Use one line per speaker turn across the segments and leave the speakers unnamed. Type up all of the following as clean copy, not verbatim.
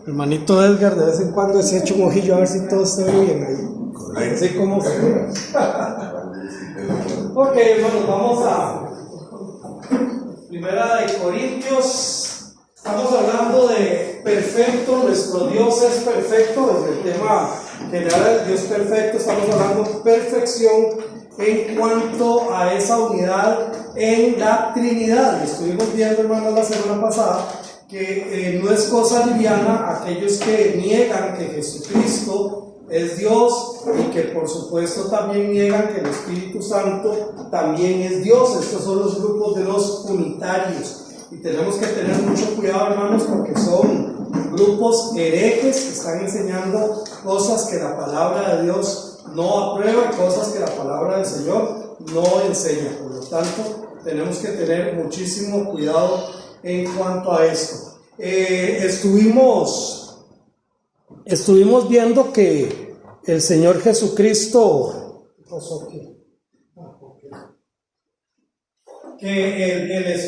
Hermanito Edgar, de vez en cuando se echa un ojillo a ver si todo está bien ahí.
Correcto.
Así como se ve. Ok, hermanos, vamos a Primera de Corintios. Estamos hablando de perfecto, nuestro Dios es perfecto, desde el tema general del Dios perfecto. Estamos hablando de perfección en cuanto a esa unidad en la Trinidad. Estuvimos viendo, hermanos, la semana pasada que no es cosa liviana aquellos que niegan que Jesucristo es Dios y que por supuesto también niegan que el Espíritu Santo también es Dios. Estos son los grupos de los unitarios y tenemos que tener mucho cuidado, hermanos, porque son grupos herejes que están enseñando cosas que la palabra de Dios no aprueba, cosas que la palabra del Señor no enseña. Por lo tanto, tenemos que tener muchísimo cuidado en cuanto a esto. Estuvimos viendo que el Señor Jesucristo, que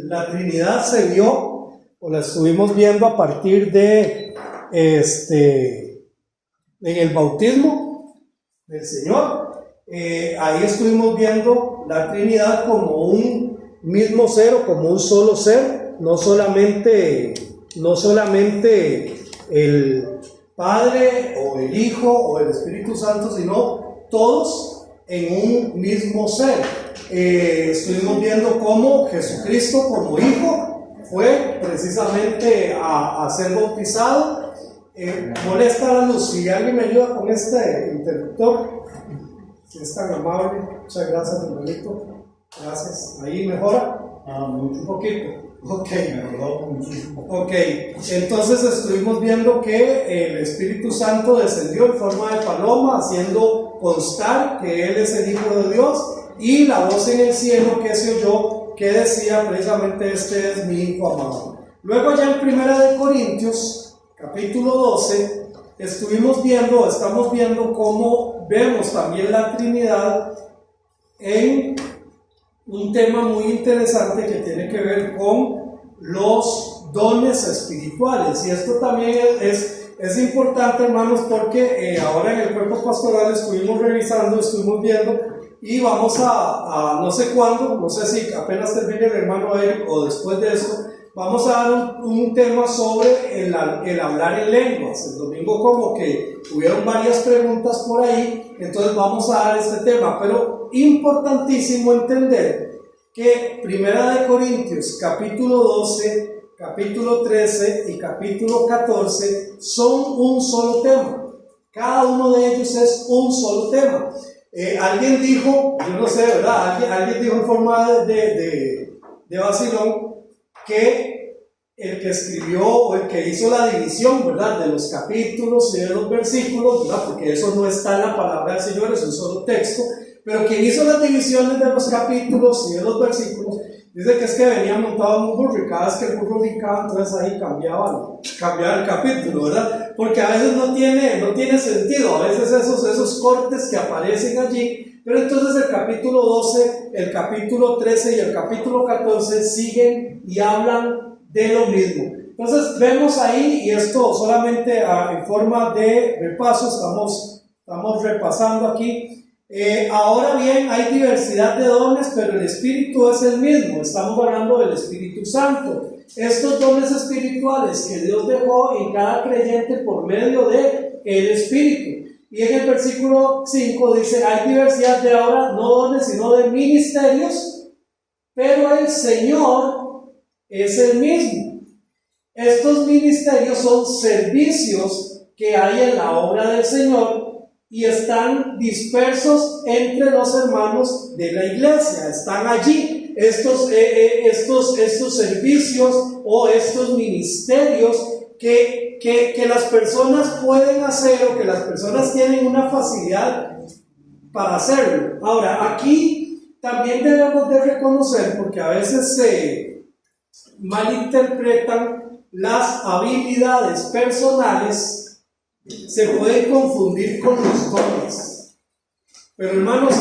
la Trinidad se vio, o la estuvimos viendo a partir de en el bautismo del Señor. Ahí estuvimos viendo la Trinidad como un mismo ser o como un solo ser. No solamente el Padre o el Hijo o el Espíritu Santo, sino todos en un mismo ser. Estuvimos viendo cómo Jesucristo como Hijo fue precisamente a ser bautizado. Molesta la luz, si alguien me ayuda con este interruptor, si es tan amable. Muchas gracias, hermanito. Gracias. Ahí mejora. Un poquito. Ok, entonces estuvimos viendo que el Espíritu Santo descendió en forma de paloma, haciendo constar que Él es el Hijo de Dios, y la voz en el cielo que se oyó, que decía precisamente: este es mi Hijo amado. Luego ya en Primera de Corintios, capítulo 12, estamos viendo cómo vemos también la Trinidad en un tema muy interesante que tiene que ver con los dones espirituales. Y esto también es importante, hermanos, porque ahora en el cuerpo pastoral estuvimos viendo, y vamos a no sé cuándo, no sé si apenas termine el hermano Eric o después de eso, vamos a dar un tema sobre el hablar en lenguas. El domingo como que hubieron varias preguntas por ahí, entonces vamos a dar este tema, pero importantísimo entender que Primera de Corintios, capítulo 12, capítulo 13 y capítulo 14 son un solo tema. Cada uno de ellos es un solo tema. Alguien dijo, yo no sé, ¿verdad? Alguien dijo en forma de vacilón que el que escribió o el que hizo la división, ¿verdad?, de los capítulos y de los versículos, ¿verdad?, porque eso no está en la palabra del Señor, es un solo texto, pero quien hizo las divisiones de los capítulos y de los versículos, dice que es que venía montado en un burro y cada vez que el burro brincaba, entonces ahí cambiaba el capítulo, ¿verdad? Porque a veces no tiene sentido, a veces esos cortes que aparecen allí, pero entonces el capítulo 12, el capítulo 13 y el capítulo 14 siguen y hablan de lo mismo. Entonces vemos ahí, y esto solamente en forma de repaso, estamos repasando aquí. Ahora bien, hay diversidad de dones, pero el Espíritu es el mismo. Estamos hablando del Espíritu Santo. Estos dones espirituales que Dios dejó en cada creyente por medio de el Espíritu. Y en el versículo 5 dice: hay diversidad de ahora, no dones, sino de ministerios, pero el Señor es el mismo. Estos ministerios son servicios que hay en la obra del Señor y están dispersos entre los hermanos de la iglesia. Están allí estos servicios o estos ministerios que las personas pueden hacer, o que las personas tienen una facilidad para hacerlo. Ahora, aquí también debemos de reconocer, porque a veces se malinterpretan las habilidades personales, se pueden confundir con los dones. Pero hermanos,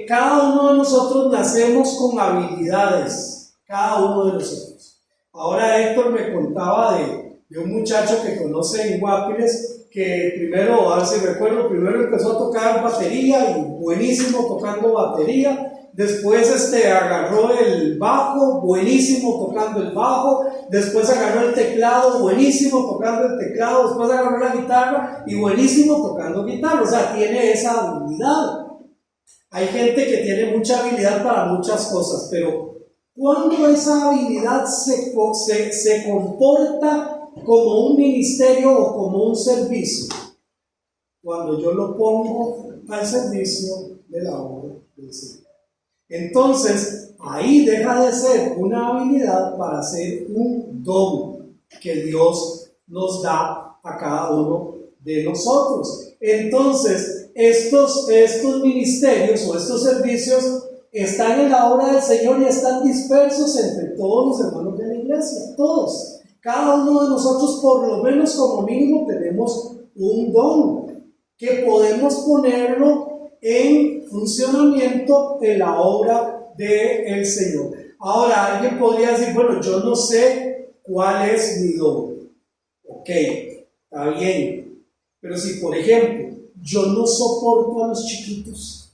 cada uno de nosotros nacemos con habilidades, cada uno de nosotros. Ahora Héctor me contaba de un muchacho que conoce en Guapiles, que primero, a ver si recuerdo, primero empezó a tocar batería y buenísimo tocando batería. Después agarró el bajo, buenísimo tocando el bajo. Después agarró el teclado, buenísimo tocando el teclado. Después agarró la guitarra y buenísimo tocando guitarra. O sea, tiene esa habilidad. Hay gente que tiene mucha habilidad para muchas cosas, pero cuando esa habilidad se comporta como un ministerio o como un servicio, cuando yo lo pongo al servicio de la obra del Señor. Entonces, ahí deja de ser una habilidad para ser un don que Dios nos da a cada uno de nosotros. Entonces, estos ministerios o estos servicios están en la obra del Señor y están dispersos entre todos los hermanos de la iglesia, todos. Cada uno de nosotros, por lo menos como mínimo, tenemos un don que podemos ponerlo en funcionamiento en la obra del Señor. Ahora, alguien podría decir, bueno, yo no sé cuál es mi don. Ok, está bien. Pero si, por ejemplo, yo no soporto a los chiquitos,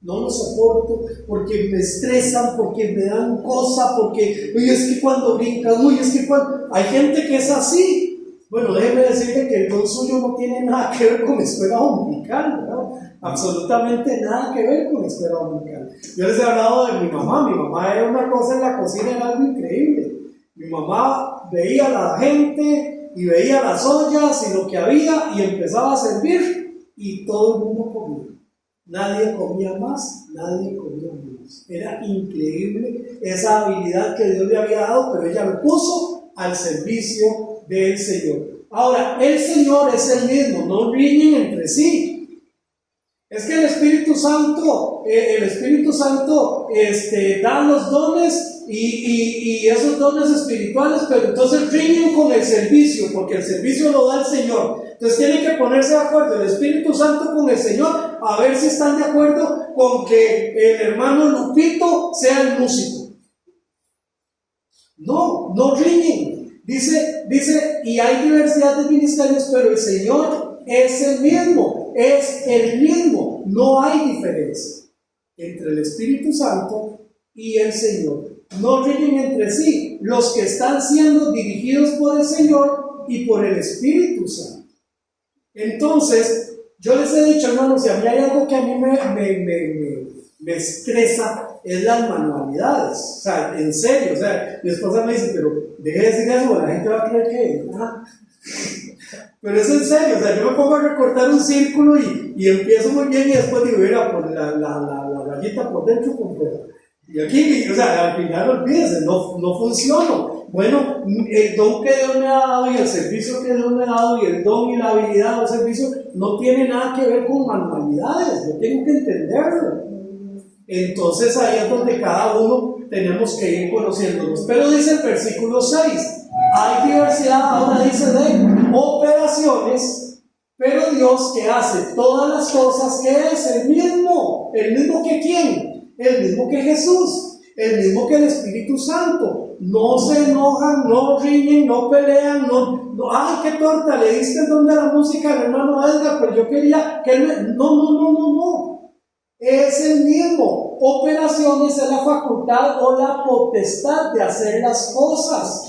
no los soporto porque me estresan, porque me dan cosa, porque, uy, es que cuando brincan, uy, es que cuando... Hay gente que es así. Bueno, déjeme decirle que el don suyo no tiene nada que ver con esfera dominical, ¿verdad? Absolutamente nada que ver con esfera dominical. Yo les he hablado de mi mamá era una cosa en la cocina, era algo increíble. Mi mamá veía a la gente y veía las ollas y lo que había y empezaba a servir y todo el mundo comía. Nadie comía más, nadie comía menos. Era increíble esa habilidad que Dios le había dado, pero ella lo puso al servicio del Señor. Ahora, el Señor es el mismo, no riñen entre sí. Es que el Espíritu Santo da los dones y esos dones espirituales, pero entonces riñen con el servicio, porque el servicio lo da el Señor. Entonces tienen que ponerse de acuerdo el Espíritu Santo con el Señor, a ver si están de acuerdo con que el hermano Lupito sea el músico. No riñen. Dice, y hay diversidad de ministerios, pero el Señor es el mismo, no hay diferencia entre el Espíritu Santo y el Señor. No riñen entre sí los que están siendo dirigidos por el Señor y por el Espíritu Santo. Entonces, yo les he dicho, hermanos, si a mí hay algo que a mí me estresa, es las manualidades. O sea, en serio, o sea, mi esposa me dice, pero deje de decir eso, la gente va a creer que... Pero es en serio, o sea, yo me pongo a recortar un círculo y empiezo muy bien y después digo, mira, por la rayita por dentro, por fuera. Y aquí, o sea, al final olvídese, no funciona. Bueno, el don que Dios me ha dado y el servicio que Dios me ha dado y el don y la habilidad del servicio no tiene nada que ver con manualidades, yo tengo que entenderlo. Entonces ahí es donde cada uno tenemos que ir conociéndonos. Pero dice el versículo 6, hay diversidad, ahora dice de operaciones, pero Dios que hace todas las cosas, que es el mismo que ¿quién? El mismo que Jesús, el mismo que el Espíritu Santo. No se enojan, no riñen, no pelean, ay, qué torta, le diste el don de la música al hermano Edgar, pero yo quería que él no. Es el mismo. Operaciones es la facultad o la potestad de hacer las cosas.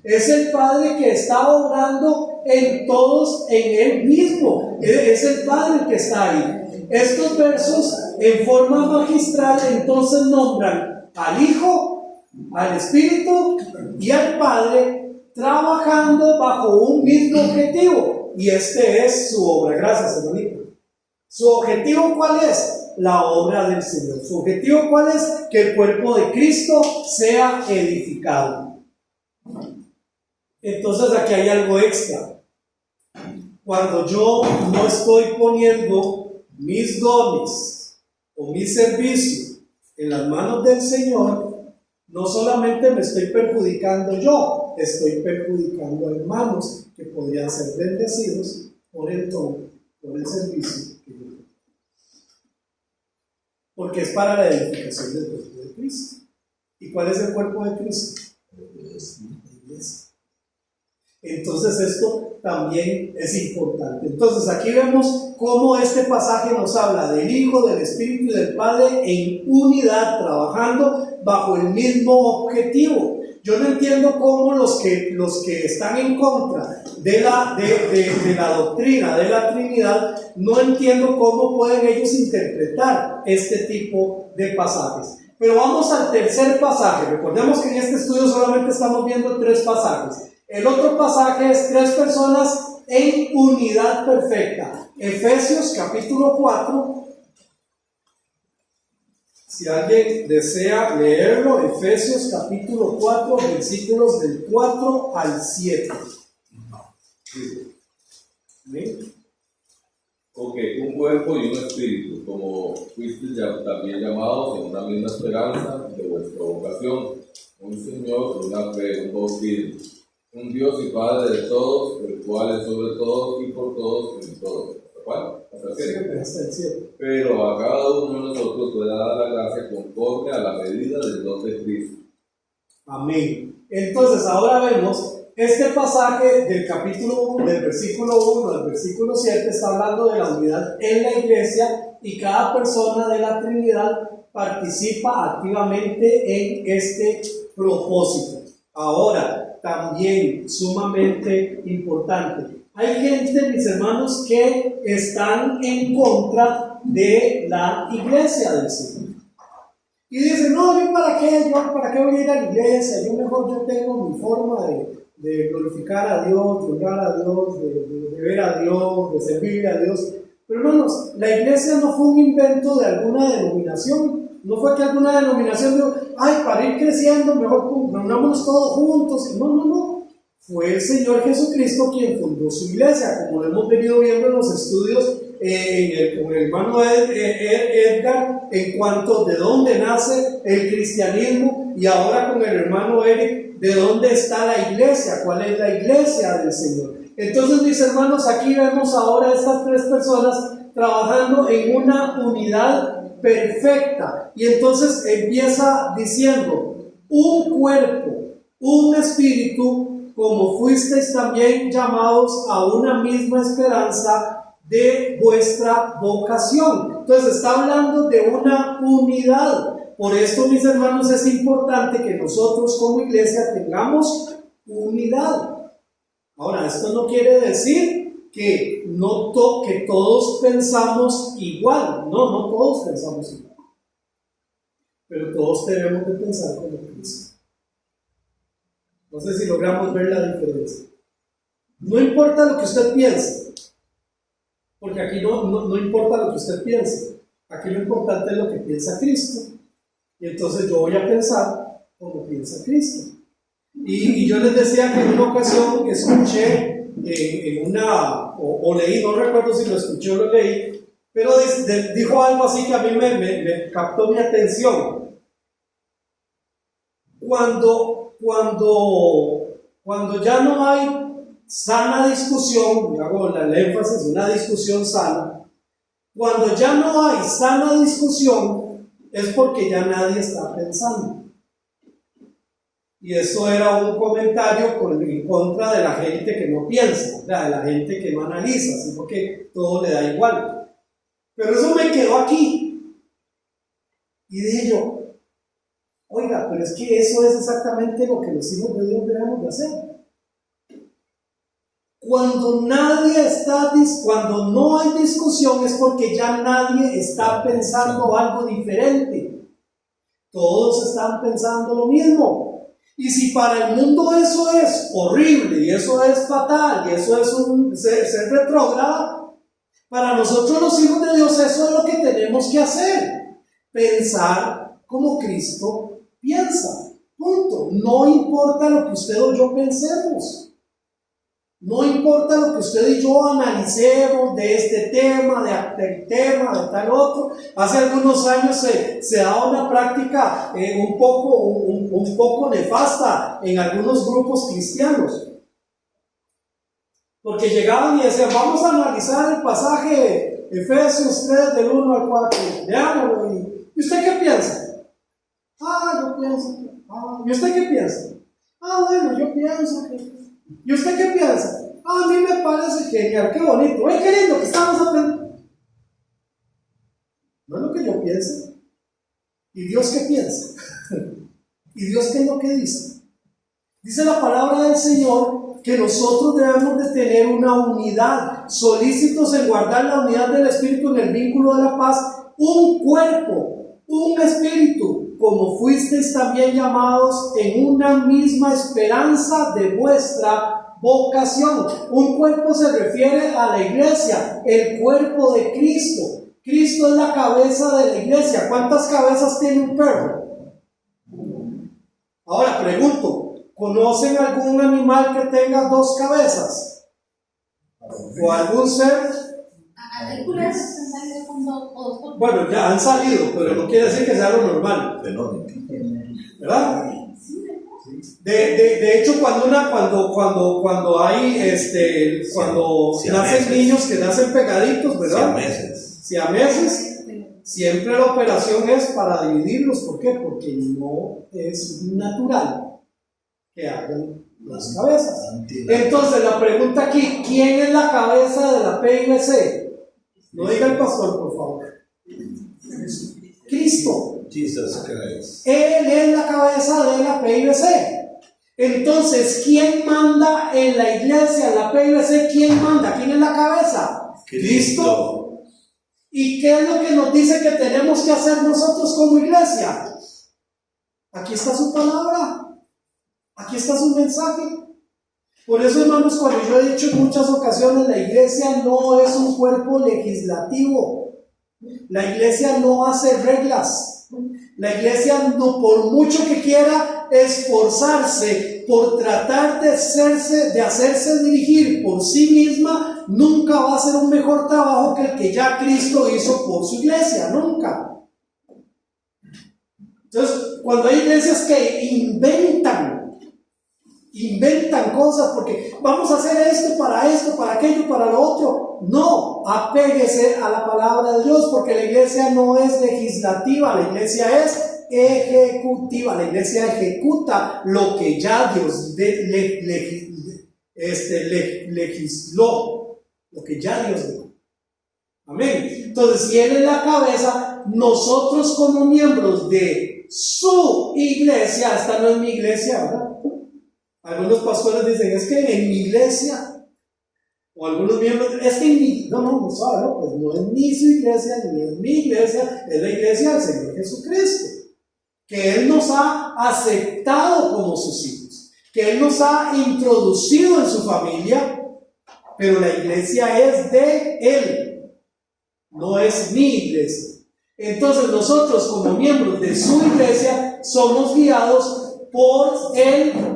Es el Padre que está obrando en todos, en Él mismo. Es el Padre que está ahí. Estos versos en forma magistral entonces nombran al Hijo, al Espíritu y al Padre trabajando bajo un mismo objetivo. Y este es su obra. Gracias, hermanito. ¿Su objetivo cuál es? La obra del Señor. ¿Su objetivo cuál es? Que el cuerpo de Cristo sea edificado. Entonces aquí hay algo extra. Cuando yo no estoy poniendo mis dones o mi servicio en las manos del Señor, no solamente me estoy perjudicando yo, estoy perjudicando a hermanos que podrían ser bendecidos por el don, por el servicio que yo doy. Porque es para la edificación del cuerpo de Cristo. ¿Y cuál es el cuerpo de Cristo? La iglesia. Entonces esto también es importante. Entonces aquí vemos cómo este pasaje nos habla del Hijo, del Espíritu y del Padre en unidad, trabajando bajo el mismo objetivo. Yo no entiendo cómo los que están en contra de la doctrina de la Trinidad, no entiendo cómo pueden ellos interpretar este tipo de pasajes. Pero vamos al tercer pasaje. Recordemos que en este estudio solamente estamos viendo 3 pasajes. El otro pasaje es 3 personas en unidad perfecta. Efesios capítulo 4. Si alguien desea leerlo, Efesios capítulo 4, versículos del 4 al 7. ¿Sí?
Ok, un cuerpo y un espíritu, como fuisteis también llamados en una misma esperanza de vuestra vocación, un Señor, una fe, un bautismo, un Dios y Padre de todos, el cual es sobre todos y por todos y en todos. Hasta el 7. Pero a cada uno de nosotros puede dar la gracia conforme a la medida del don de Cristo.
Amén. Entonces ahora vemos este pasaje del capítulo 1, del versículo 1 al versículo 7, está hablando de la unidad en la iglesia y cada persona de la Trinidad participa activamente en este propósito. Ahora, también sumamente importante, hay gente, mis hermanos, que están en contra de la iglesia del Señor. Y dicen, no, ¿yo para qué voy a ir a la iglesia? Yo tengo mi forma de glorificar a Dios, de honrar a Dios, de ver a Dios, de servirle a Dios. Pero hermanos, la iglesia no fue un invento de alguna denominación. No fue que alguna denominación dijo, para ir creciendo, mejor reunámonos todos juntos. No. Fue el Señor Jesucristo quien fundó su iglesia, como lo hemos venido viendo en los estudios con el hermano Edgar, en cuanto de dónde nace el cristianismo, y ahora con el hermano Eric, de dónde está la iglesia, cuál es la iglesia del Señor. Entonces, mis hermanos, aquí vemos ahora estas 3 personas trabajando en una unidad perfecta, y entonces empieza diciendo, un cuerpo, un espíritu, como fuisteis también llamados a una misma esperanza de vuestra vocación. Entonces está hablando de una unidad. Por esto, mis hermanos, es importante que nosotros como iglesia tengamos unidad. Ahora, esto no quiere decir que todos pensamos igual. No todos pensamos igual. Pero todos debemos de pensar como Cristo. No sé si logramos ver la diferencia. No importa lo que usted piense, porque aquí no importa lo que usted piense. Aquí lo importante es lo que piensa Cristo. Y entonces yo voy a pensar como piensa Cristo. Y yo les decía que en una ocasión escuché o leí, no recuerdo si lo escuché o lo leí, pero dijo algo así que a mí me captó mi atención. Cuando ya no hay sana discusión, y hago el énfasis, una discusión sana, cuando ya no hay sana discusión, es porque ya nadie está pensando. Y eso era un comentario en contra de la gente que no piensa, de la gente que no analiza, así porque todo le da igual. Pero eso me quedó aquí. Y dije yo, oiga, pero es que eso es exactamente lo que los hijos de Dios debemos de hacer. Cuando no hay discusión es porque ya nadie está pensando algo diferente. Todos están pensando lo mismo. Y si para el mundo eso es horrible, y eso es fatal, y eso es ser retrógrado, para nosotros los hijos de Dios eso es lo que tenemos que hacer. Pensar como Cristo piensa. Punto. No importa lo que usted o yo pensemos. No importa lo que usted y yo analicemos de este tema, del tema, de tal otro. Hace algunos años se daba una práctica un poco nefasta en algunos grupos cristianos. Porque llegaban y decían, vamos a analizar el pasaje Efesios 3 del 1 al 4. Leámoslo. ¿Y usted qué piensa? Yo pienso. ¿Y usted qué piensa? Bueno, yo pienso que... ¿Y usted qué piensa? A mí me parece genial, qué bonito, qué lindo que estamos aprendiendo. No es lo que yo pienso. ¿Y Dios qué piensa? ¿Y Dios qué es lo que dice? Dice la palabra del Señor que nosotros debemos de tener una unidad, solícitos en guardar la unidad del Espíritu en el vínculo de la paz, un cuerpo, un espíritu, como fuisteis también llamados en una misma esperanza de vuestra vocación. Un cuerpo se refiere a la iglesia, el cuerpo de Cristo. Cristo es la cabeza de la iglesia. ¿Cuántas cabezas tiene un perro? Ahora pregunto, ¿conocen algún animal que tenga 2 cabezas? ¿O algún ser? Bueno, ya han salido, pero no quiere decir que sea lo normal, ¿verdad? De hecho, cuando hay cuando nacen niños que nacen pegaditos, ¿verdad? Siameses, siempre la operación es para dividirlos. ¿Por qué? Porque no es natural que hagan las cabezas. Entonces la pregunta aquí, ¿quién es la cabeza de la PIBC? No diga el pastor, por favor. Cristo. Él es la cabeza de la PIBC. Entonces, ¿quién manda en la iglesia, en la PIBC? ¿Quién manda? ¿Quién es la cabeza? Cristo. ¿Y qué es lo que nos dice que tenemos que hacer nosotros como iglesia? Aquí está su palabra. Aquí está su mensaje. Por eso, hermanos, cuando yo he dicho en muchas ocasiones, la iglesia no es un cuerpo legislativo. La iglesia no hace reglas. La iglesia, no, por mucho que quiera esforzarse por tratar de hacerse dirigir por sí misma, nunca va a hacer un mejor trabajo que el que ya Cristo hizo por su iglesia. Nunca. Entonces, cuando hay iglesias que inventan cosas porque vamos a hacer esto, para aquello, para lo otro, no, apéguese a la palabra de Dios, porque la iglesia no es legislativa, la iglesia es ejecutiva. La iglesia ejecuta lo que ya Dios legisló, lo que ya Dios dio. Amén. Entonces, si Él es la cabeza, nosotros como miembros de su iglesia, esta no es mi iglesia, ¿verdad? Algunos pastores dicen, es que en mi iglesia, o algunos miembros, es que en mi, no sabe, ¿no? Pues no es ni su iglesia, ni es mi iglesia, es la iglesia del Señor Jesucristo, que Él nos ha aceptado como sus hijos, que Él nos ha introducido en su familia, pero la iglesia es de Él, no es mi iglesia. Entonces nosotros como miembros de su iglesia somos guiados por Él,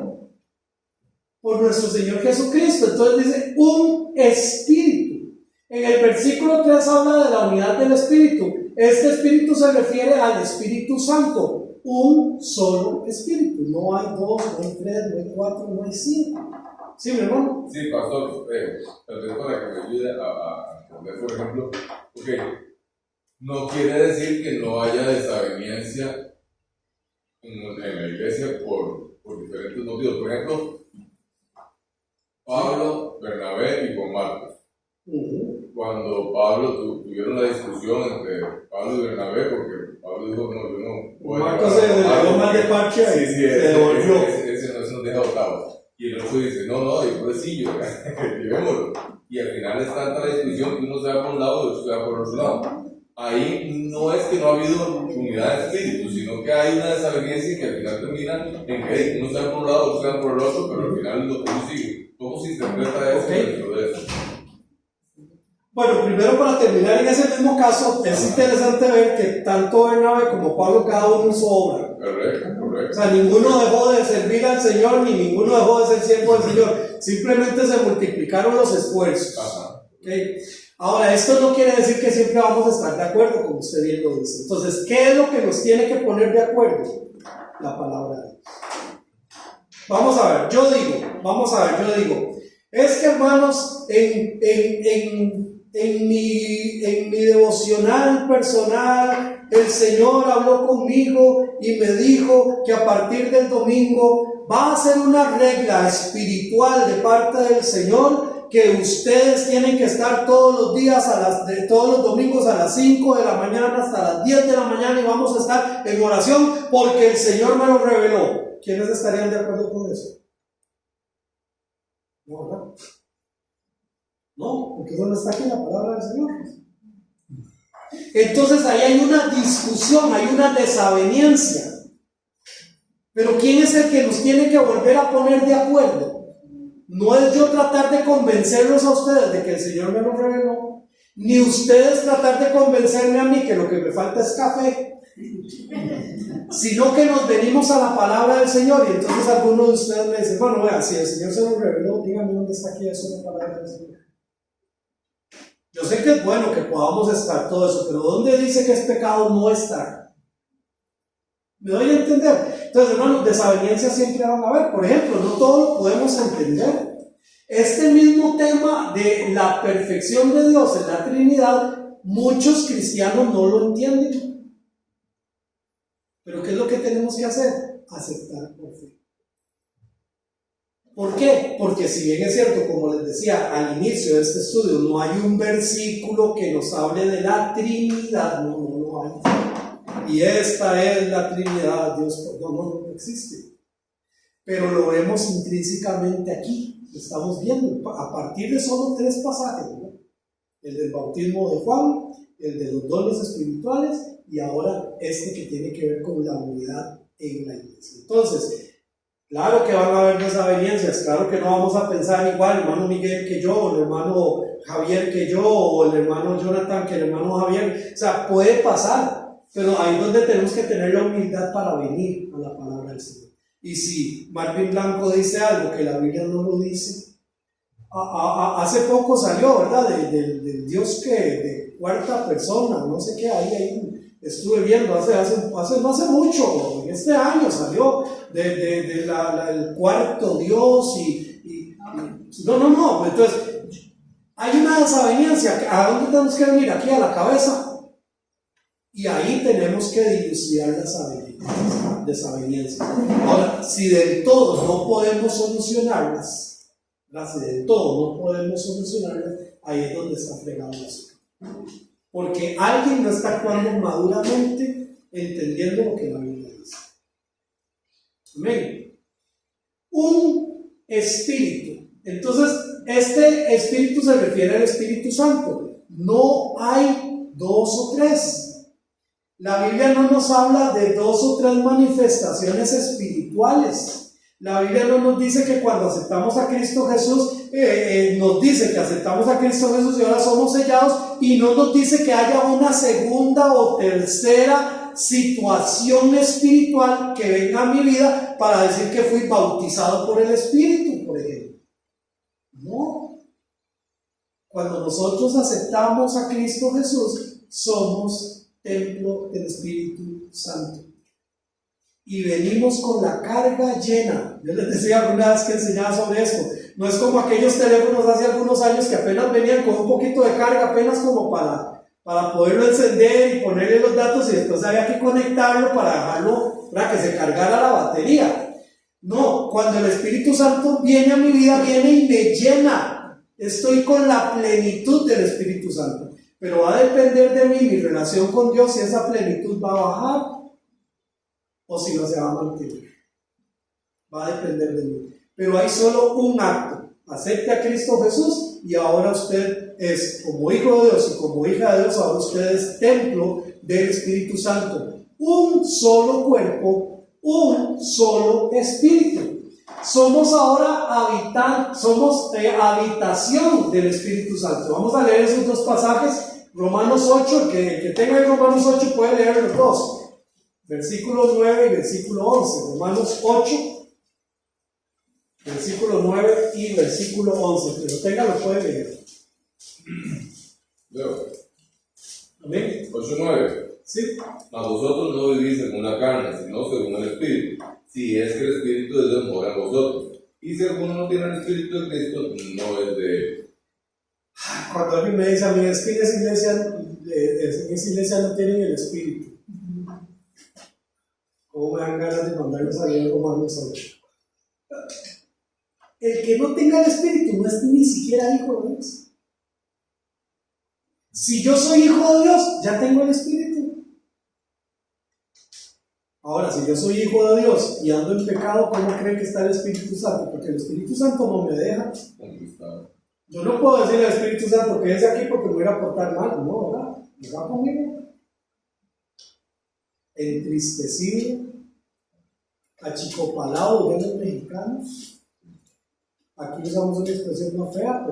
por nuestro Señor Jesucristo. Entonces dice un espíritu. En el versículo 3 habla de la unidad del espíritu. Este espíritu se refiere al Espíritu Santo. Un solo espíritu. No hay 2, no hay 3, no hay 4, no hay 5. ¿Sí, mi hermano?
Sí, pastor. Tal vez para que me ayude a entender, por ejemplo, porque no quiere decir que no haya desaveniencia en la iglesia por diferentes motivos. Por ejemplo, Pablo, Bernabé y Juan Marcos. Cuando Pablo tuvieron la discusión entre Pablo y Bernabé, porque Pablo dijo, no, yo no.
Marcos se devolvió más de parche.
Sí,
se devolvió.
Ese no nos deja octavos. Y el otro dice, no, yo pobrecillo, llevémoslo. Y al final es tanta la discusión que uno se va por un lado y otro se va por otro lado. Ahí no es que no ha habido unidad de espíritu, sino que hay una desaveniencia que al final termina en que uno se va por un lado, otro se va por el otro, pero al final lo que uno sigue. ¿Cómo se interpreta eso dentro de eso?
Bueno, primero, para terminar en ese mismo caso, es interesante ver que tanto Bernabé como Pablo, cada uno hizo obra.
Correcto.
O sea, ninguno dejó de servir al Señor, ni ninguno dejó de ser siervo del Señor. Simplemente se multiplicaron los esfuerzos. ¿Okay? Ahora, esto no quiere decir que siempre vamos a estar de acuerdo, como usted bien lo dice. Entonces, ¿qué es lo que nos tiene que poner de acuerdo? La palabra de Dios. Vamos a ver, yo digo, es que, hermanos, en mi devocional personal, el Señor habló conmigo y me dijo que a partir del domingo pero va a ser una regla espiritual de parte del Señor que ustedes tienen que estar todos los días, todos los domingos a las 5 de la mañana hasta las 10 de la mañana y vamos a estar en oración porque el Señor me lo reveló. ¿Quiénes estarían de acuerdo con eso? No, ¿verdad? No, porque ¿dónde está aquí la palabra del Señor? Entonces ahí hay una discusión, hay una desaveniencia. Pero ¿quién es el que nos tiene que volver a poner de acuerdo? No es yo tratar de convencerlos a ustedes de que el Señor me lo reveló, ni ustedes tratar de convencerme a mí que lo que me falta es café, sino que nos venimos a la palabra del Señor. Y entonces algunos de ustedes me dicen, bueno, vea, si el Señor se lo reveló, dígame dónde está aquí eso en la palabra del Señor. Yo sé que es bueno que podamos estar todo eso, pero ¿dónde dice que es pecado no estar? ¿Me doy a entender? Entonces, hermanos, desavenencias siempre van a haber. Por ejemplo, no todo lo podemos entender. Este mismo tema de la perfección de Dios en la Trinidad, muchos cristianos no lo entienden. Pero ¿qué es lo que tenemos que hacer? Aceptar por fe. ¿Por qué? Porque si bien es cierto, como les decía al inicio de este estudio, no hay un versículo que nos hable de la Trinidad, no hay. Y esta es la Trinidad, Dios, no existe. Pero lo vemos intrínsecamente aquí, lo estamos viendo, a partir de solo 3 pasajes, ¿no? El del bautismo de Juan, el de los dones espirituales y ahora este que tiene que ver con la unidad en la iglesia. Entonces, claro que van a haber desavenencias, claro que no vamos a pensar igual, el hermano Miguel que yo, o el hermano Javier que yo, o el hermano Jonathan que el hermano Javier, o sea, puede pasar. Pero ahí es donde tenemos que tener la humildad para venir a la palabra del Señor. Y si Marvin Blanco dice algo que la Biblia no lo dice, hace poco salió, ¿verdad? Del Dios que de cuarta persona, no sé qué, ahí estuve viendo, no hace mucho, en este año salió del cuarto Dios no, entonces hay una desaveniencia. ¿A dónde tenemos que venir? Aquí a la cabeza. Y ahí tenemos que dilucidar las desavenencias. Ahora, si del todo no podemos solucionarlas, ahí es donde está fregado eso. Porque alguien no está actuando maduramente entendiendo lo que la Biblia dice. Amén. Un espíritu. Entonces, este espíritu se refiere al Espíritu Santo. No hay 2 o 3. La Biblia no nos habla de 2 o 3 manifestaciones espirituales. La Biblia no nos dice que cuando aceptamos a Cristo Jesús, nos dice que aceptamos a Cristo Jesús y ahora somos sellados, y no nos dice que haya una segunda o tercera situación espiritual que venga a mi vida para decir que fui bautizado por el Espíritu, por ejemplo. No. Cuando nosotros aceptamos a Cristo Jesús, somos templo del Espíritu Santo y venimos con la carga llena. Yo les decía alguna vez que enseñaba sobre esto, no es como aquellos teléfonos hace algunos años que apenas venían con un poquito de carga, apenas como para poderlo encender y ponerle los datos y después había que conectarlo para dejarlo, para que se cargara la batería. No, cuando el Espíritu Santo viene a mi vida, viene y me llena. Estoy con la plenitud del Espíritu Santo. Pero va a depender de mí, mi relación con Dios, si esa plenitud va a bajar o si no se va a mantener. Va a depender de mí. Pero hay solo un acto. Acepte a Cristo Jesús y ahora usted es, como hijo de Dios y como hija de Dios, ahora usted es templo del Espíritu Santo. Un solo cuerpo, un solo espíritu. Somos ahora habitación del Espíritu Santo. Vamos a leer esos 2 pasajes. Romanos 8, el que tenga el Romanos 8 puede leer los 2. Versículo 9 y versículo 11. Romanos 8, versículo 9 y versículo 11. Que lo tenga lo puede leer.
Leo.
Amén.
8:9.
Sí.
Mas vosotros no vivís según la carne, sino según el Espíritu. Si es que el Espíritu de Dios mora en vosotros. Y si alguno no tiene el Espíritu de Cristo, no es de él.
Cuando alguien me dice a mí, es que en esa iglesia no tienen el Espíritu, ¿cómo me dan ganas de mandarles a leer Romanos 8? El que no tenga el Espíritu no es ni siquiera hijo de Dios. Si yo soy hijo de Dios, ya tengo el Espíritu. Ahora, si yo soy hijo de Dios y ando en pecado, ¿cómo creen que está el Espíritu Santo? Porque el Espíritu Santo no me deja. Yo no puedo decirle al Espíritu Santo que es aquí porque me voy a portar mal, no, ¿verdad? ¿Me va conmigo? Entristecido, achicopalado, de los mexicanos. Aquí usamos una expresión no fea,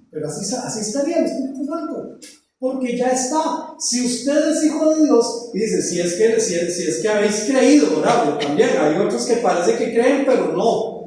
pero así estaría el Espíritu Santo. Porque ya está. Si usted es hijo de Dios, y dice, si es que habéis creído, ¿verdad? También hay otros que parece que creen, pero no.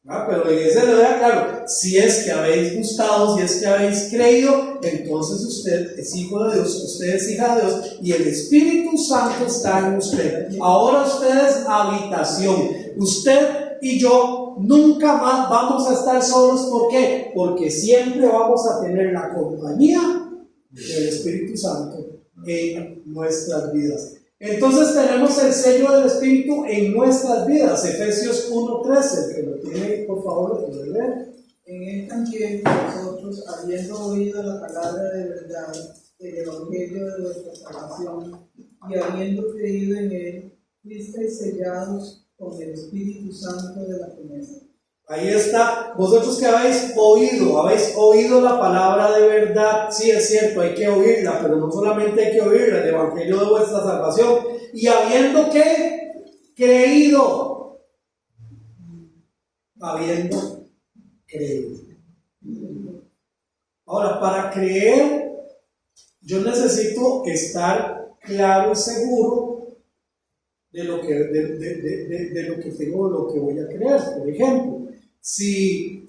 ¿Verdad? Pero en ese le da claro, si es que habéis gustado, si es que habéis creído, entonces usted es hijo de Dios, usted es hija de Dios, y el Espíritu Santo está en usted. Ahora usted es habitación. Usted y yo nunca más vamos a estar solos. ¿Por qué? Porque siempre vamos a tener la compañía del Espíritu Santo en nuestras vidas. Entonces tenemos el sello del Espíritu en nuestras vidas. Efesios 1:13, el que lo tiene, por favor, lo puede leer.
En él también vosotros, habiendo oído la palabra de verdad, el evangelio de vuestra salvación, y habiendo creído en él, fuisteis sellados con el Espíritu Santo de la promesa.
Ahí está, vosotros que habéis oído la palabra de verdad. Sí, es cierto, hay que oírla, pero no solamente hay que oírla, el evangelio de vuestra salvación, y habiendo creído. Ahora, para creer, yo necesito estar claro y seguro de lo que tengo, lo que voy a creer. Por ejemplo, si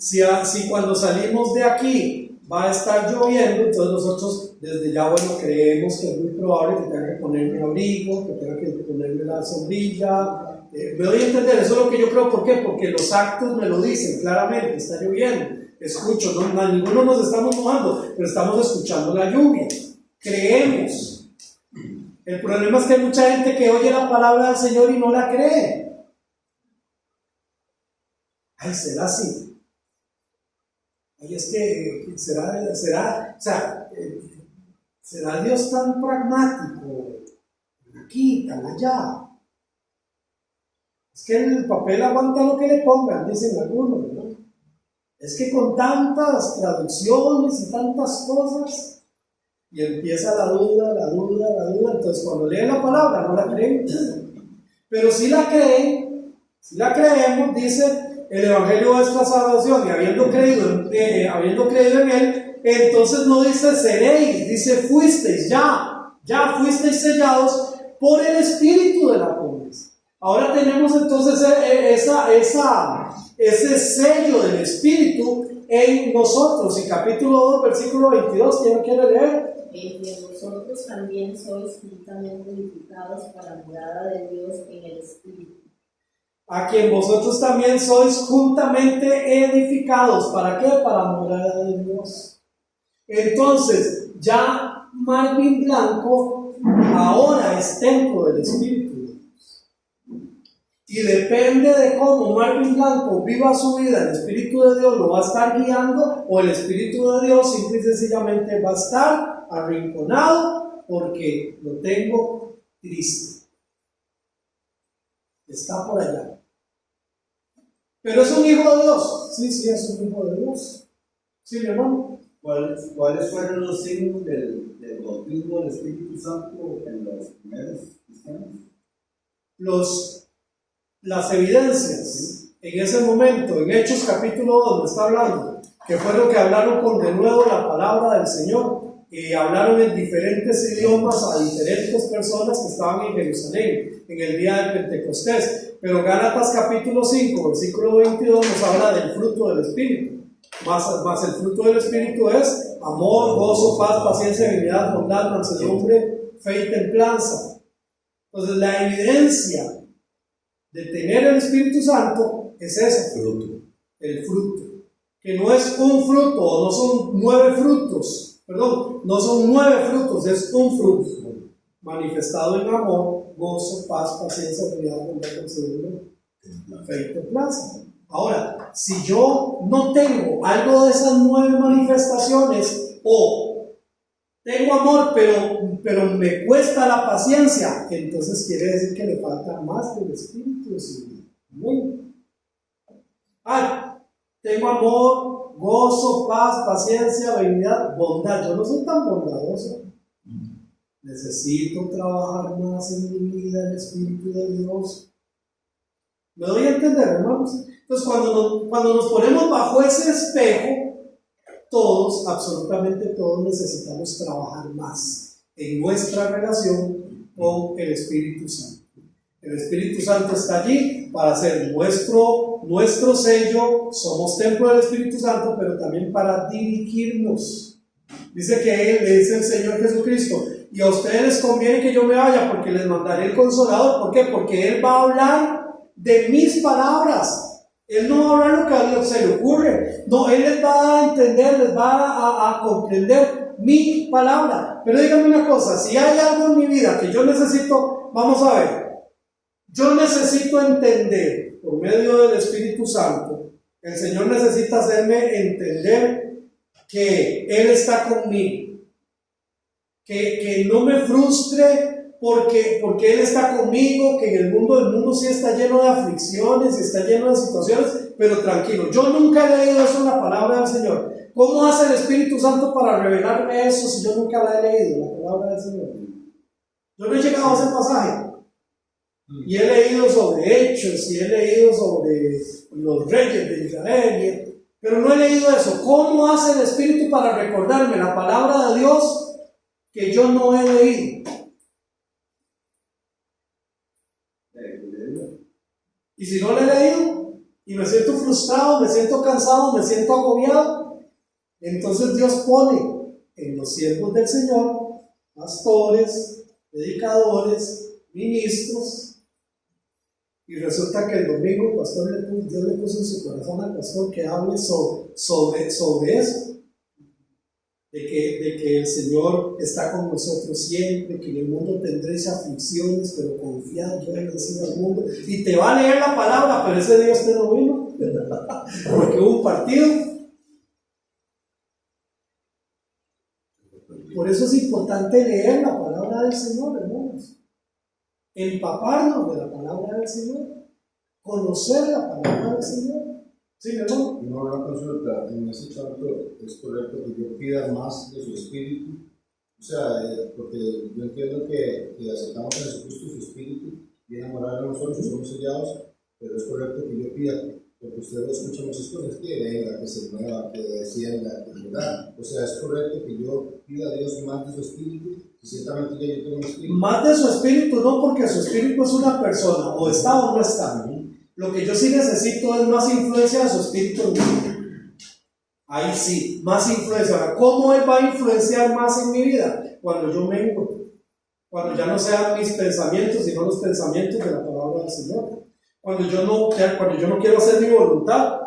cuando salimos de aquí va a estar lloviendo, entonces nosotros desde ya, creemos que es muy probable que tenga que ponerme abrigo, que tenga que ponerme la sombrilla. Me doy a entender, eso es lo que yo creo. ¿Por qué? Porque los actos me lo dicen claramente, está lloviendo. Escucho, ninguno nos estamos mojando, pero estamos escuchando la lluvia. Creemos. El problema es que hay mucha gente que oye la palabra del Señor y no la cree. Ay, será así. Ay, es que será Dios tan pragmático, aquí, tan allá. Es que el papel aguanta lo que le pongan, dicen algunos, ¿no? Es que con tantas traducciones y tantas cosas, y empieza la duda, entonces cuando leen la palabra no la creen. Pero si la creen, si la creemos, dice el evangelio de nuestra salvación, y habiendo creído en él, entonces no dice seréis, dice fuisteis, ya fuisteis sellados por el Espíritu de la promesa. Ahora tenemos entonces ese sello del Espíritu en nosotros. Y capítulo 2, versículo 22, ¿quién quiere leer?
Que vosotros también sois juntamente edificados para la morada de Dios en el Espíritu.
A quien vosotros también sois juntamente edificados. ¿Para qué? Para la morada de Dios. Entonces, ya Marvin Blanco ahora es templo del Espíritu de Dios. Y depende de cómo Marvin Blanco viva su vida, el Espíritu de Dios lo va a estar guiando, o el Espíritu de Dios simple y sencillamente va a estar arrinconado porque lo tengo triste. Está por allá. Pero es un hijo de Dios. Sí, es un hijo de Dios. Sí, mi hermano.
¿Cuáles fueron los signos del bautismo del Espíritu Santo en los primeros cristianos? Las evidencias en ese momento, en Hechos capítulo 2, me está hablando, que fue lo que hablaron con de nuevo la palabra del Señor, y hablaron en diferentes idiomas a diferentes personas que estaban en Jerusalén en el día del Pentecostés. Pero Gálatas capítulo 5, versículo 22 nos habla del fruto del Espíritu. Más el fruto del Espíritu es amor, gozo, paz, paciencia, benignidad, bondad, mansedumbre, fe y templanza. Entonces la evidencia de tener el Espíritu Santo es ese fruto, el fruto, que no es un fruto, no son 9 frutos, no son 9 frutos, es un fruto, manifestado en amor, gozo, paz, paciencia, benignidad, bondad, mansedumbre, fe y templanza. Ahora, si yo no tengo algo de esas 9 manifestaciones, o tengo amor, pero me cuesta la paciencia, entonces quiere decir que le falta más del Espíritu de su vida. Tengo amor, gozo, paz, paciencia, benignidad, bondad. Yo no soy tan bondadoso. Necesito trabajar más en mi vida el Espíritu de Dios. ¿Me doy a entender, hermanos? Entonces, cuando nos ponemos bajo ese espejo, todos, absolutamente todos, necesitamos trabajar más en nuestra relación con el Espíritu Santo. El Espíritu Santo está allí para ser nuestro sello. Somos templo del Espíritu Santo, pero también para dirigirnos. Dice que Él es el Señor Jesucristo. Y a ustedes les conviene que yo me vaya, porque les mandaré el Consolador. ¿Por qué? Porque Él va a hablar de mis palabras. Él no va a hablar lo que a Dios se le ocurre. No, Él les va a dar a entender, les va a comprender mi palabra. Pero díganme una cosa, si hay algo en mi vida que yo necesito, vamos a ver. Yo necesito entender, por medio del Espíritu Santo, el Señor necesita hacerme entender que Él está conmigo. Que no me frustre porque Él está conmigo, que en el mundo sí está lleno de aflicciones, está lleno de situaciones, pero tranquilo, yo nunca he leído eso en la palabra del Señor. ¿Cómo hace el Espíritu Santo para revelarme eso si yo nunca la he leído, la palabra del Señor? Yo no he llegado a ese pasaje. Y he leído sobre hechos, y he leído sobre los reyes de Israel, pero no he leído eso. ¿Cómo hace el Espíritu para recordarme la palabra de Dios que yo no he leído? Y si no lo he leído, y me siento frustrado, me siento cansado, me siento agobiado, entonces Dios pone en los siervos del Señor, pastores, predicadores, ministros, y resulta que el domingo el pastor Dios le puso en su corazón al pastor que hable sobre eso. De que el Señor está con nosotros siempre, que en el mundo tendréis aflicciones, pero confiad, yo he vencido al mundo. Y te va a leer la palabra, pero ese día usted no vino, porque hubo un partido. Por eso es importante leer la palabra del Señor, hermanos. Empaparnos de la palabra del Señor, conocer la palabra del Señor. Sí, hermano.
Una consulta, en ese canto es correcto que yo pida más de su espíritu, o sea, porque yo entiendo que aceptamos a Jesucristo su espíritu, viene a morar en nosotros, somos sellados, pero es correcto que yo pida, porque ustedes escuchan muchas cosas, que venga, que se mueva, que descienda, que ¿verdad? O sea, es correcto que yo pida a Dios más de su espíritu, si ciertamente ya yo tengo un espíritu.
Más de su espíritu, no, porque su espíritu es una persona, o está o no está. Lo que yo sí necesito es más influencia de su espíritu en mí. Ahí sí, más influencia. Ahora, ¿cómo Él va a influenciar más en mi vida? Cuando yo mengo, cuando ya no sean mis pensamientos, sino los pensamientos de la palabra del Señor. Cuando yo no quiero hacer mi voluntad,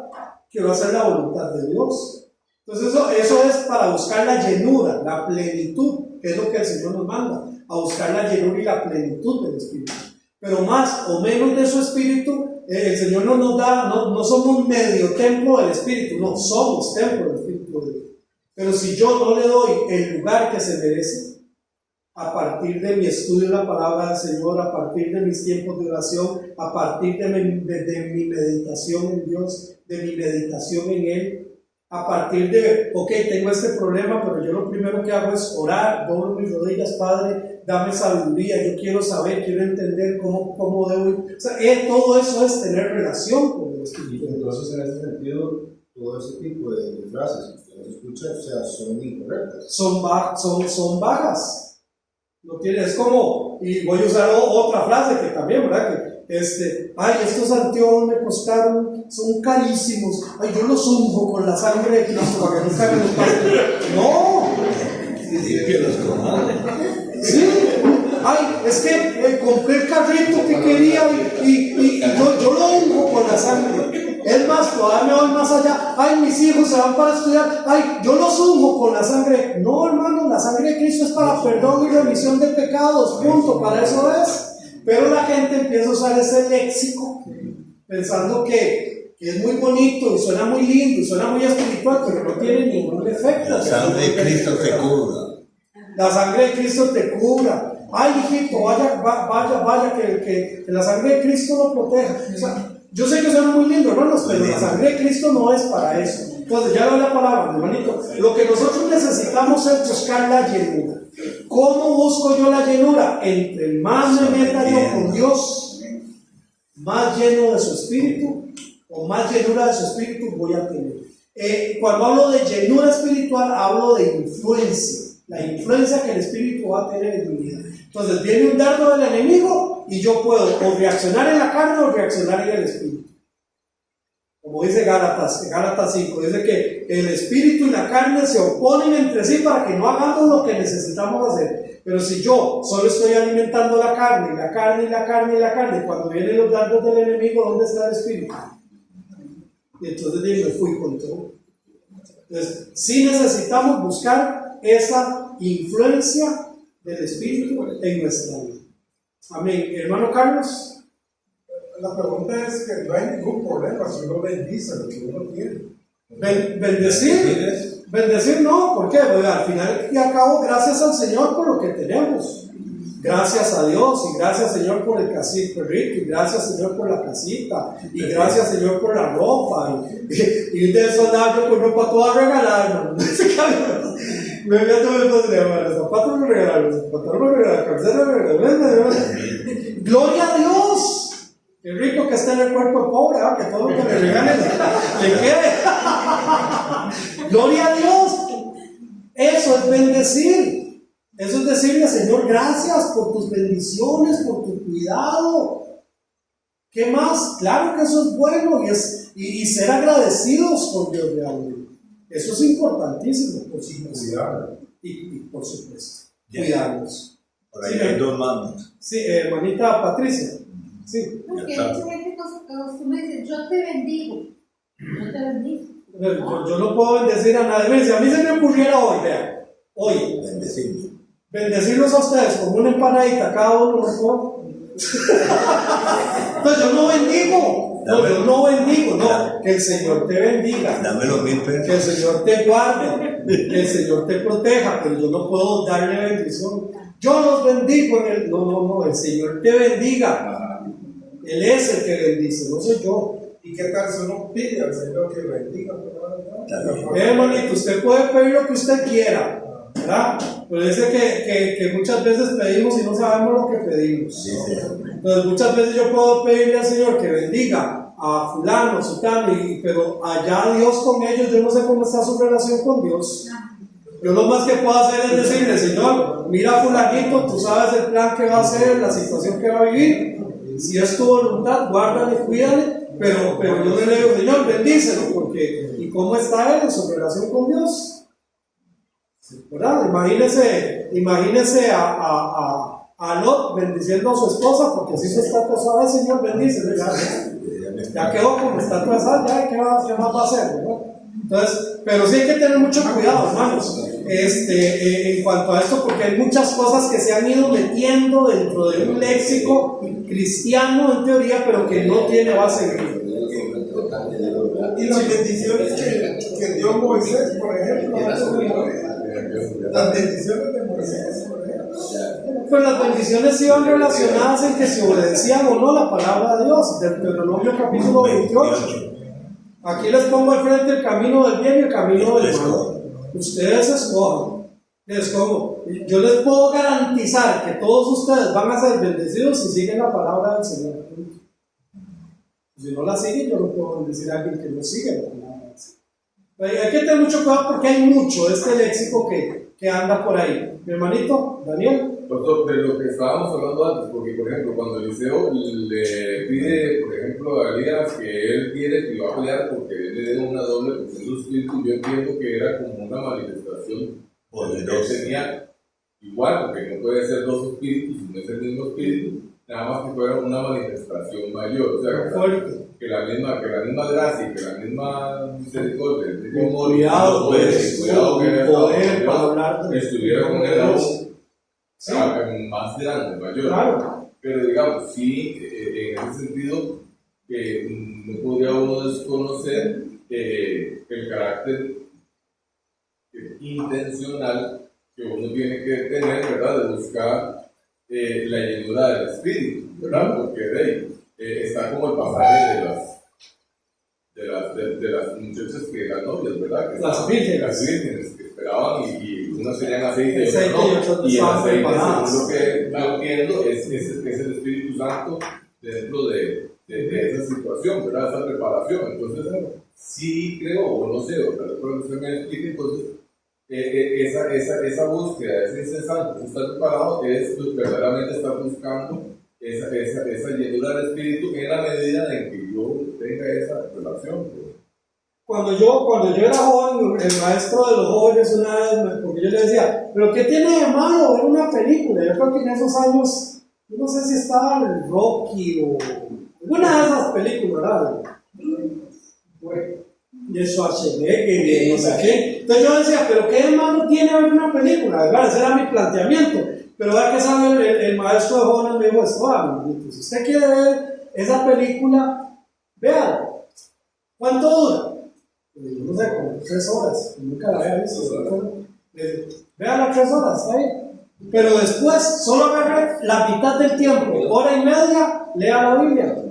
quiero hacer la voluntad de Dios. Entonces eso es para buscar la llenura, la plenitud, que es lo que el Señor nos manda, a buscar la llenura y la plenitud del Espíritu. Pero más o menos de su Espíritu, el Señor no nos da, no somos medio templo del Espíritu, no, somos templo del Espíritu de Dios. Pero si yo no le doy el lugar que se merece, a partir de mi estudio de la palabra del Señor, a partir de mis tiempos de oración, a partir de mi meditación en Dios, de mi meditación en Él, a partir de, tengo este problema, pero yo lo primero que hago es orar, doblo mis rodillas, Padre, dame sabiduría, yo quiero saber, quiero entender cómo debo. O sea, todo eso es tener relación con el Espíritu.
Y entonces, en ese sentido, todo ese tipo de frases que usted escucha, o sea, son incorrectas.
Son vagas. No tiene, es como, y voy a usar otra frase que también, ¿verdad? Que estos anteojos me costaron, son carísimos, yo los unjo con la sangre de Cristo para que no caigan los pasos. No. Sí, es que compré el carrito que quería y yo lo unjo con la sangre. Es más, todavía me voy más allá. Mis hijos se van para estudiar. Yo los unjo con la sangre. No, hermano, la sangre de Cristo es para perdón y remisión de pecados. Punto, para eso es. Pero la gente empieza a usar ese léxico pensando que
que es muy bonito y suena muy lindo y suena muy espiritual, pero no tiene ningún efecto.
La sangre de Cristo te cubra.
La sangre de Cristo te cubra. Ay, hijito, vaya, que la sangre de Cristo lo proteja. O sea, yo sé que suena muy lindo, hermanos, pero la sangre de Cristo no es para eso. Entonces, ya doy la palabra, hermanito. Lo que nosotros necesitamos es buscar la llenura. ¿Cómo busco yo la llenura? Entre más me meta yo con Dios, más lleno de su espíritu, o más llenura de su espíritu voy a tener. Cuando hablo de llenura espiritual, hablo de influencia. La influencia que el espíritu va a tener en mi vida. Entonces viene un dardo del enemigo y yo puedo o reaccionar en la carne o reaccionar en el espíritu. Como dice Gálatas 5, dice que el espíritu y la carne se oponen entre sí para que no hagamos lo que necesitamos hacer. Pero si yo solo estoy alimentando la carne, y la carne, y la carne, y la carne, cuando vienen los dardos del enemigo, ¿dónde está el espíritu? Y entonces me fui con todo. Entonces, sí necesitamos buscar esa influencia del espíritu en nuestra vida. Amén. Hermano Carlos.
La pregunta es que no hay ningún problema si uno bendice lo que uno tiene. Bendecir no, ¿por qué? Porque al final y al cabo, gracias al Señor por lo que tenemos. Gracias a Dios y gracias Señor por el casito rico y gracias Señor por la casita y gracias Señor por la ropa y de eso andaba yo con ropa toda regalada, hermano. Me voy a tomar entonces, los zapatos me regalaron, los zapatos me regalaron, la camiseta me regalaron. Gloria a Dios. Qué rico que esté en el cuerpo del pobre, que todo lo que le regalen le quede. Gloria a Dios. Eso es bendecir. Eso es decirle, Señor, gracias por tus bendiciones, por tu cuidado. ¿Qué más? Claro que eso es bueno y ser agradecidos con Dios realmente. Eso es importantísimo, por supuesto. Y por supuesto, cuidarnos.
Por ahí hay dos manos.
Sí, hermanita Patricia. Sí.
Porque hay mucha gente que acostumbra decir, yo te bendigo. Yo te bendigo.
Yo no puedo bendecir a nadie. Mire, si a mí se me ocurriera hoy, vean, hoy, bendecirlos a ustedes como una empanadita, cada uno lo puedo. Entonces yo no bendigo. Yo no bendigo, no. Que el Señor te bendiga.
Dame los 1,000 pesos.
Que el Señor te guarde. Que el Señor te proteja. Pero yo no puedo darle bendición. Yo los bendigo en el. No, el Señor te bendiga. Él es el que bendice, no soy yo.
¿Y qué tal si uno pide al Señor que bendiga?
Hermanito, usted puede pedir lo que usted quiera, ¿verdad? Pero dice que muchas veces pedimos y no sabemos lo que pedimos. Entonces muchas veces yo puedo pedirle al Señor que bendiga a fulano, sutano, pero allá Dios con ellos, yo no sé cómo está su relación con Dios. Yo lo más que puedo hacer es decirle, Señor, mira a fulanito, tú sabes el plan que va a hacer, la situación que va a vivir. Si es tu voluntad, guárdale, cuídale, pero yo no le digo, Señor, bendícelo, porque ¿y cómo está él en su relación con Dios? ¿Verdad? Imagínese a Lot bendiciendo a su esposa, porque si su estatua suave, Señor, bendícelo, ya quedó como estatua de sal, ya ¿qué más va a hacer? ¿Verdad? Entonces, pero sí hay que tener mucho cuidado, hermanos, en cuanto a esto, porque hay muchas cosas que se han ido metiendo dentro de un léxico cristiano en teoría, pero que no tiene base bíblica.
Y las bendiciones que dio Moisés, por ejemplo, las bendiciones de Moisés, por ejemplo.
Pero las bendiciones iban relacionadas en que se obedecían o no la palabra de Dios, del Deuteronomio capítulo 28. Aquí les pongo al frente el camino del bien y el camino del mal. Ustedes escojan. Yo les puedo garantizar que todos ustedes van a ser bendecidos si siguen la palabra del Señor. Si no la siguen, yo no puedo bendecir a alguien que no sigue la palabra del Señor. Hay que tener mucho cuidado porque hay mucho de este léxico que anda por ahí. Mi hermanito, Daniel.
Doctor, de lo que estábamos hablando antes, porque por ejemplo, cuando Eliseo le pide, por ejemplo, a Elías que él quiere que va a pelear porque él le dé una doble porción de espíritu, yo entiendo que era como una manifestación poderosa. Él tenía igual, porque no puede ser dos espíritus, no es el mismo espíritu, nada más que fuera una manifestación mayor, o sea, que la misma gracia, que la misma misericordia, el mismo
cuidado
que estuviera con él aún.
Sí.
Más grande, mayor.
Claro.
Pero digamos, sí, en ese sentido, que no podría uno desconocer el carácter intencional que uno tiene que tener, ¿verdad? De buscar la llenura del Espíritu, ¿verdad? Porque está como el pasaje de las muchachas que eran novias, ¿verdad? Que
Las vírgenes.
Las vírgenes que esperaban y unas tenían aceite y
Aceite
otras
y
no.
otras
Y el
estaban
aceite,
preparadas.
según lo que yo entiendo, es el Espíritu Santo dentro de esa situación, ¿verdad? Esa preparación. Entonces, sí creo, o no sé, o tal vez por usted me explique, entonces, esa búsqueda, ese incesante, estar preparado, es verdaderamente estar buscando esa llenura del Espíritu en la medida en que yo tenga esa relación.
Cuando yo era joven, el maestro de los jóvenes una vez, porque yo le decía, ¿pero qué tiene de malo ver una película? Yo creo que en esos años, yo no sé si estaba el Rocky o alguna de esas películas, ¿verdad? De Schwarzenegger y no sé qué. Entonces yo decía, ¿pero qué de malo tiene ver una película? ¿Verdad? Ese era mi planteamiento. Pero vea que sabe el maestro de jóvenes me dijo esto, si usted quiere ver esa película, véala. ¿Cuánto dura? Yo no sé, como 3 horas, nunca la había visto. Véala 3 horas, está bien. Pero después, solo agarre la mitad del tiempo, hora y media, lea la Biblia.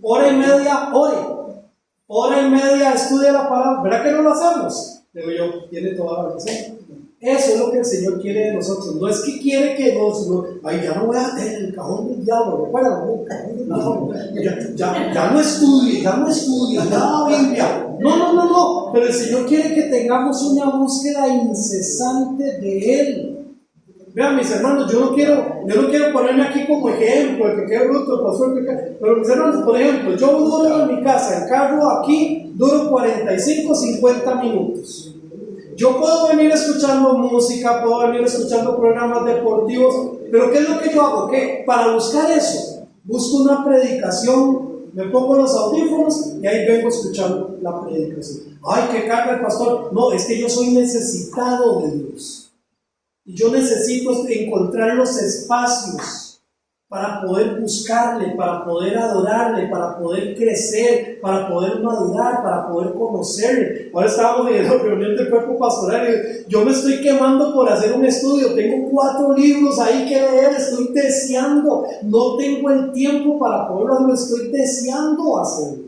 Hora y media, ore. Hora y media, estudia la palabra. ¿Verdad que no lo hacemos? Digo yo, tiene toda la razón. Eso es lo que el Señor quiere de nosotros. No es que quiere que ay, ya no voy a tener el cajón del diablo, recuerda, el cajón del diablo. Ya no estudie, ya la Biblia. No. Pero el Señor quiere que tengamos una búsqueda incesante de Él. Vean, mis hermanos, yo no quiero ponerme aquí como ejemplo, el que quede bruto, el pastor, pero mis hermanos, por ejemplo, yo duro en mi casa, el carro aquí, duro 45, 50 minutos. Yo puedo venir escuchando música, puedo venir escuchando programas deportivos, pero ¿qué es lo que yo hago? ¿Qué? Para buscar eso, busco una predicación, me pongo los audífonos y ahí vengo escuchando la predicación. Ay, qué carga el pastor. No, es que yo soy necesitado de Dios. Y yo necesito encontrar los espacios para poder buscarle, para poder adorarle, para poder crecer, para poder madurar, para poder conocerle. Ahora estábamos en la reunión del cuerpo pastoral y yo me estoy quemando por hacer un estudio. Tengo 4 libros ahí que leer, estoy deseando. No tengo el tiempo para poderlo, lo estoy deseando hacerlo.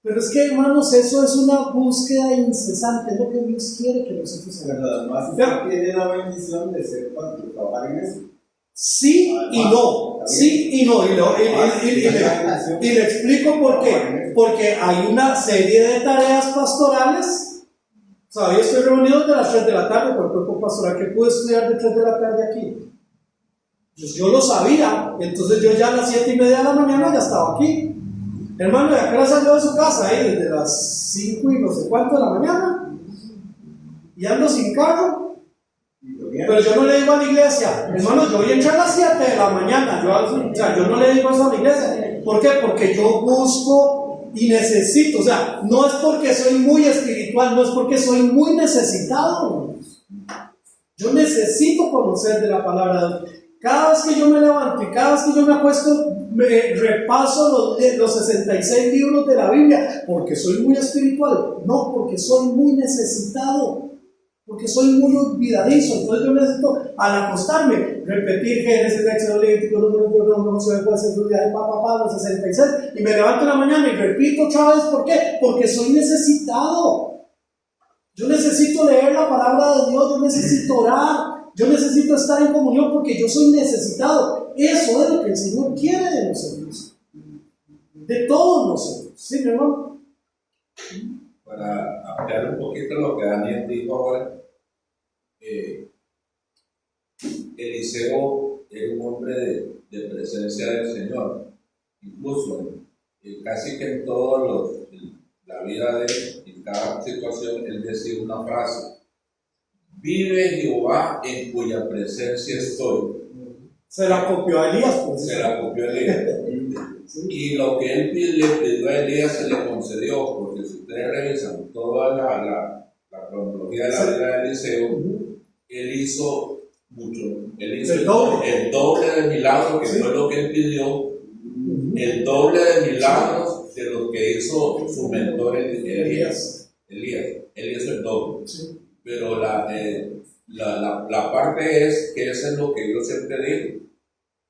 Pero es que, hermanos, eso es una búsqueda incesante, es lo que Dios quiere que nosotros hagamos.
Pero además usted tiene la bendición de ser pastor, trabajar en eso.
Sí y no, sí y no, y le explico por qué. Porque hay una serie de tareas pastorales. O sea, hoy estoy reunido de las 3 de la tarde por el cuerpo pastoral que pude estudiar de 3 de la tarde aquí. Yo lo sabía, entonces yo ya a las 7:30 de la mañana ya estaba aquí. Hermano, ¿de acá salió de su casa? Desde las 5 y no sé cuánto de la mañana. Y ando sin carro. Pero yo no le digo a la iglesia, hermano, yo voy a entrar a las 7 de la mañana. Yo no le digo eso a la iglesia. ¿Por qué? Porque yo busco y necesito. O sea, no es porque soy muy espiritual, no es porque soy muy necesitado. Yo necesito conocer de la palabra de Dios. Cada vez que yo me levanto y cada vez que yo me acuesto, me repaso los 66 libros de la Biblia, porque soy muy espiritual, no, porque soy muy necesitado, porque soy muy olvidadizo. Entonces yo necesito, al acostarme, repetir Génesis, Éxodo, Levítico, los 66, y me levanto en la mañana y repito otra vez. ¿Por qué? Porque soy necesitado. Yo necesito leer la palabra de Dios, yo necesito orar. Yo necesito estar en comunión porque yo soy necesitado. Eso es lo que el Señor quiere de nosotros. De todos nosotros. ¿Sí, mi hermano?
Para ampliar un poquito lo que Daniel dijo ahora, Eliseo era un hombre de presencia del Señor. Incluso casi que en la vida de él, en cada situación, él decía una frase: vive Jehová en cuya presencia estoy.
Se la copió a Elías, pues.
Se la copió a Elías. Y lo que él le pidió a Elías se le concedió, porque si ustedes revisan toda la cronología de la vida de Eliseo, él hizo mucho. Él hizo el doble de milagro, que fue lo que él pidió, el doble de milagros de los que hizo su mentor Elías. Él hizo el doble.
Sí.
Pero la parte es que eso es lo que yo siempre digo,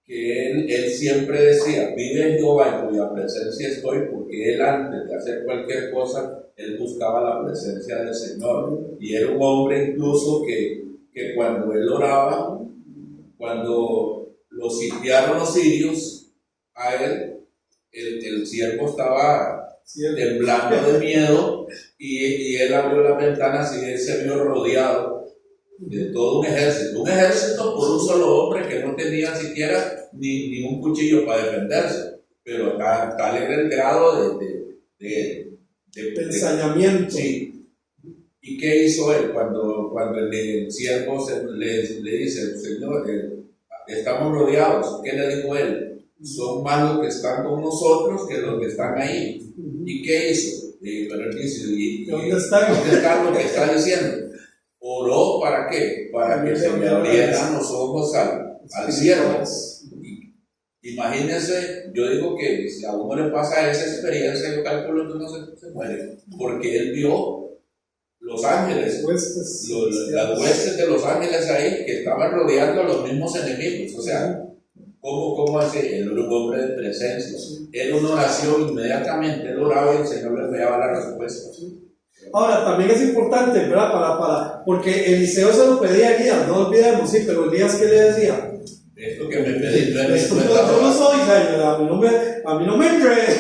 que él siempre decía, vive Jehová en cuya presencia estoy, porque él antes de hacer cualquier cosa, él buscaba la presencia del Señor. Y era un hombre incluso que cuando él oraba, cuando lo sitiaron los sirios, a él, el siervo estaba temblando de miedo y él abrió las ventanas y él se vio rodeado de todo un ejército por un solo hombre que no tenía siquiera ni un cuchillo para defenderse, pero tal era el grado de
ensañamiento.
Sí. ¿Y qué hizo él cuando el siervo le dice, Señor, estamos rodeados? ¿Qué le dijo él? Son más los que están con nosotros que los que están ahí. ¿Y qué hizo? Pero él dice,
¿dónde está
lo que está diciendo? Oró ¿para qué? Para que se me abrieran los ojos al siervo. Imagínense, yo digo que si a uno le pasa esa experiencia, yo calculo que uno se muere, porque él vio los ángeles, las huestes de los ángeles ahí que estaban rodeando a los mismos enemigos. O sea, ¿cómo hace? Él era un hombre de presencia. Era una oración, inmediatamente él oraba y el Señor le enviaba la respuesta.
Ahora, también es importante, ¿verdad? Porque Eliseo se lo pedía a Elías, no olvidemos, sí, pero Elías, ¿qué le decía?
Esto que me pedí,
yo no soy, a mí no me enrede.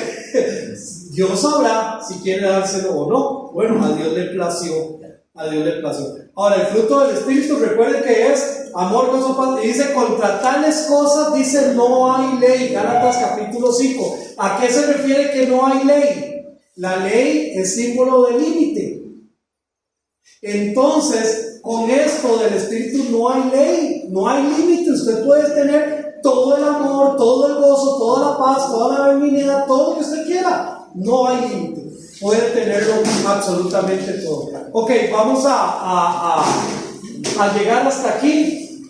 Dios sabrá si quiere dárselo o no. Bueno, a Dios le plació. Ahora, el fruto del Espíritu, recuerden que es amor, gozo, paz. Y dice, contra tales cosas, dice, no hay ley. Gálatas capítulo 5. ¿A qué se refiere que no hay ley? La ley es símbolo de límite. Entonces, con esto del Espíritu no hay ley, no hay límite. Usted puede tener todo el amor, todo el gozo, toda la paz, toda la benignidad, todo lo que usted quiera. No hay límite. Puede tenerlo absolutamente todo. Ok, vamos a llegar hasta aquí.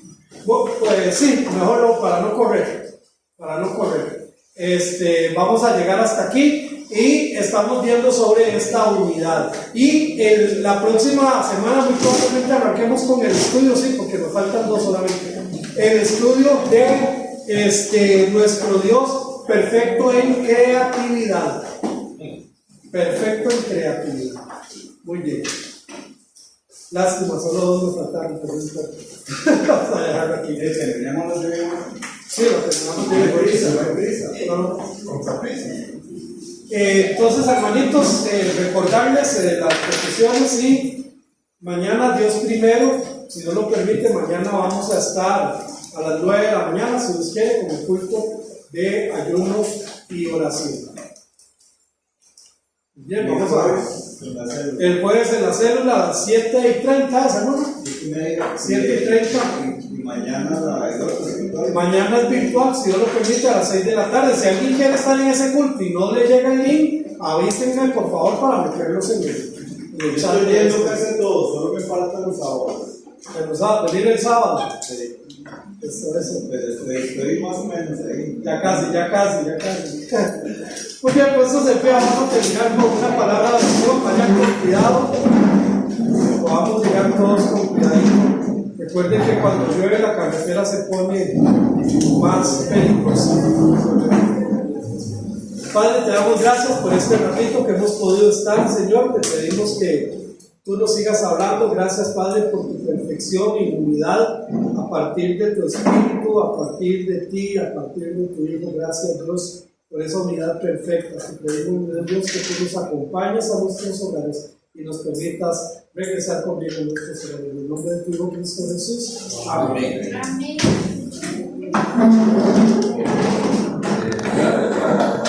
Pues sí, mejor no, para no correr. Vamos a llegar hasta aquí. Y estamos viendo sobre esta unidad. Y la próxima semana muy probablemente arranquemos con el estudio, sí, porque nos faltan 2 solamente. El estudio de nuestro Dios perfecto en creatividad. Muy bien. Lástima, solo 2 nos faltaron. Vamos a dejarlo aquí.
Terminamos los de...
Sí, lo terminamos de No.
Con prisa.
Entonces, hermanitos, recordarles las peticiones y mañana, Dios primero, si Dios lo permite, mañana vamos a estar a las 9 de la mañana, si Dios quiere, con el culto de ayuno y oración. Bien, vamos a ver. El jueves en la célula, 7:30, ¿esa no? 7:30.
Y mañana
Mañana es virtual, si Dios lo permite, a las 6 de la tarde. Si alguien quiere estar en ese culto y no le llega el link, avísenme por favor para meterlos en el chat.
Estoy viendo casi todo, solo me faltan los sábados.
Venir el sábado.
Sí.
Eso.
Estoy más o menos ahí.
Ya casi. Muy bien, pues eso se fue. Vamos a terminar con una palabra de oración. Vayan con cuidado. Podamos llegar todos con cuidadito. Recuerden que cuando llueve la carretera se pone más peligrosa. Padre, te damos gracias por este ratito que hemos podido estar, Señor. Te pedimos que tú nos sigas hablando. Gracias, Padre, por tu perfección y unidad a partir de tu Espíritu, a partir de ti, a partir de tu Hijo. Gracias, Dios, por esa unidad perfecta. Te pedimos, Dios, que tú nos acompañes a nuestros hogares y nos permitas regresar conmigo en nuestros hogares. En el nombre de tu Hijo Cristo Jesús. Amén.
Amén.